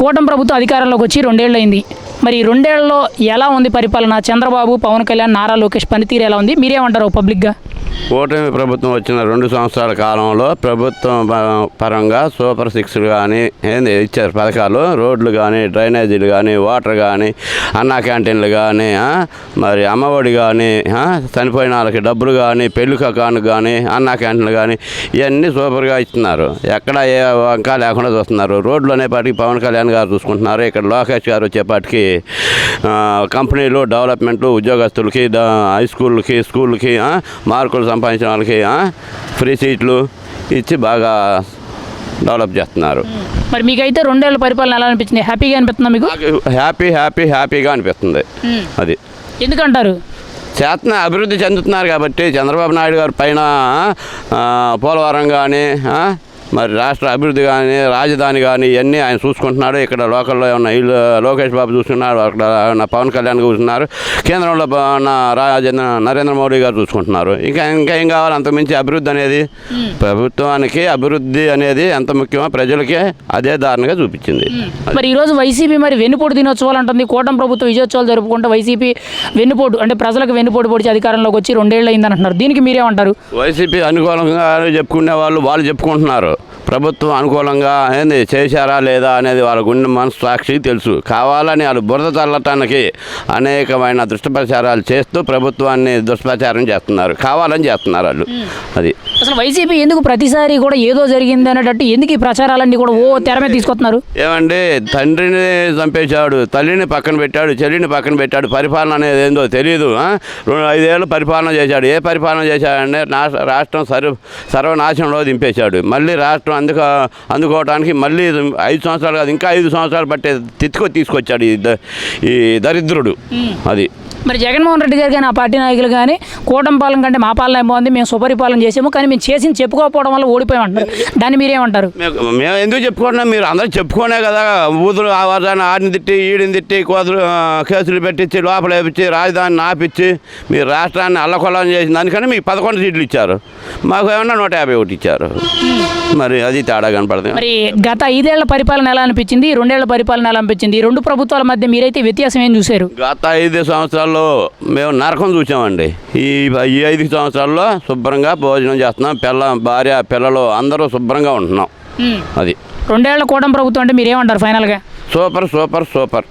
కూటమి ప్రభుత్వం అధికారంలోకి వచ్చి 2 ఏళ్ళు అయింది. మరి 2 ఏళ్లలో ఎలా ఉంది పరిపాలన? చంద్రబాబు, పవన్ కళ్యాణ్, నారా లోకేష్ పనితీరు ఎలా ఉంది? మీరేమంటారు పబ్లిక్గా? కూటమి ప్రభుత్వం వచ్చిన 2 సంవత్సరాల కాలంలో ప్రభుత్వం పరంగా సూపర్ 6 కానీ ఇచ్చారు పథకాలు. రోడ్లు కానీ, డ్రైనేజీలు కానీ, వాటర్ కానీ, అన్నా క్యాంటీన్లు కానీ, మరి అమ్మఒడి కానీ, చనిపోయిన వాళ్ళకి డబ్బులు కానీ, పెళ్లి కాను కానీ, అన్నా క్యాంటీన్లు కానీ ఇవన్నీ సూపర్గా ఇస్తున్నారు. ఎక్కడ ఏ వంక లేకుండా చూస్తున్నారు. రోడ్లు అనేపాటికి పవన్ కళ్యాణ్ గారు చూసుకుంటున్నారు. ఇక్కడ లోకేష్ గారు వచ్చేపాటికి కంపెనీలు, డెవలప్మెంట్లు, ఉద్యోగస్తులకి, హై స్కూళ్ళకి మార్కులు సంపాదించిన వాళ్ళకి ఫ్రీ సీట్లు ఇచ్చి బాగా డెవలప్ చేస్తున్నారు. మరి మీకైతే 2 ఏళ్ళ పరిపాలన ఎలా అనిపించింది? హ్యాపీగా అనిపిస్తుందా మీకు? హ్యాపీగా అనిపిస్తుంది. అది ఎందుకంటారు? చేతన అభివృద్ధి చెందుతున్నారు కాబట్టి. చంద్రబాబు నాయుడు గారి పైన పోలవరం కానీ, మరి రాష్ట్ర అభివృద్ధి కానీ, రాజధాని కానీ ఇవన్నీ ఆయన చూసుకుంటున్నాడు. ఇక్కడ లోకల్లో ఉన్న ఇల్లు లోకేష్ బాబు చూసుకున్నాడు, అక్కడ పవన్ కళ్యాణ్ చూస్తున్నారు, కేంద్రంలో ఉన్న నరేంద్ర మోడీ గారు చూసుకుంటున్నారు. ఇంకా ఏం కావాలి? అంతకుమించి అభివృద్ధి అనేది ప్రభుత్వానికి అభివృద్ధి అనేది ఎంత ముఖ్యమో ప్రజలకి అదే దారుణంగా చూపించింది. మరి ఈరోజు వైసీపీ మరి వెన్నుపోటు దినోత్సవాలు అంటుంది. కూటమి ప్రభుత్వం విజయోత్సవాలు జరుపుకుంటే వైసీపీ వెన్నుపోటు అంటే ప్రజలకు వెన్నుపోటు పొడిచి అధికారంలోకి వచ్చి 2 ఏళ్ళు అయిందని అంటున్నారు. దీనికి మీరేమంటారు? వైసీపీ అనుకూలంగా చెప్పుకునే వాళ్ళు చెప్పుకుంటున్నారు. ప్రభుత్వం అనుకూలంగా చేశారా లేదా అనేది వాళ్ళ గుండె మనస్సాక్షికి తెలుసు. కావాలని వాళ్ళు బురద చల్లటానికి అనేకమైన దుష్ప్రచారాలు చేస్తూ ప్రభుత్వాన్ని దుష్ప్రచారం చేస్తున్నారు. కావాలని చేస్తున్నారు వాళ్ళు. అది అసలు వైసీపీ ఎందుకు ప్రతిసారి కూడా ఏదో జరిగింది అనేటట్టు ఎందుకు ఈ ప్రచారాలన్నీ కూడా తెర మీద తీసుకొస్తున్నారు? ఏమండి, తండ్రిని చంపేశాడు, తల్లిని పక్కన పెట్టాడు, చెల్లిని పక్కన పెట్టాడు. పరిపాలన అనేది ఏందో తెలియదు. 5 ఏళ్ళు పరిపాలన చేశాడు. ఏ పరిపాలన చేశాడంటే రాష్ట్రం సర్వనాశనంలో దింపేశాడు. మళ్ళీ రాష్ట్రం అందుకోవడానికి మళ్ళీ 5 సంవత్సరాలు కాదు, ఇంకా 5 సంవత్సరాలు పట్టే తీసుకొచ్చాడు ఈ దరిద్రుడు. అది మరి జగన్మోహన్ రెడ్డి గారు కానీ ఆ పార్టీ నాయకులు కానీ కూటమి పాలన కంటే మా పాలన బాగుంది, మేము సుపరిపాలన చేసాము, కానీ మేము చేసింది చెప్పుకోకపోవడం వల్ల ఓడిపోయామంటారు. దాన్ని మీరేమంటారు? మేము ఎందుకు చెప్పుకుంటున్నాం? మీరు అందరూ చెప్పుకోనే కదా. ఊదులు ఆవాజాన్ని ఆడిని తిట్టి, ఈడిని తిట్టి, కేసులు పెట్టించి, లోపల వేపించి, రాజధానిని ఆపిచ్చి, మీరు రాష్ట్రాన్ని అల్లకొల్లం చేసిన దానికని మీకు 11 సీట్లు ఇచ్చారు. మాకు ఏమన్నా 151 ఇచ్చారు. మరి అది తేడా కనపడుతుంది. మరి గత 5 ఏళ్ల పరిపాలన ఎలా అనిపించింది? 2 ఏళ్ల పరిపాలన ఎలా అనిపించింది? ఈ 2 ప్రభుత్వాల మధ్య మీరైతే వ్యత్యాసం ఏం చూశారు? గత 5 సంవత్సరాల్లో మేము నరకం చూసామండి. ఈ 5 సంవత్సరాల్లో శుభ్రంగా భోజనం చేస్తున్నాం. భార్య పిల్లలు అందరూ శుభ్రంగా ఉంటున్నాం. అది 2 ఏళ్ల కూటమి ప్రభుత్వం అంటే మీరేమంటారు ఫైనల్గా? సూపర్.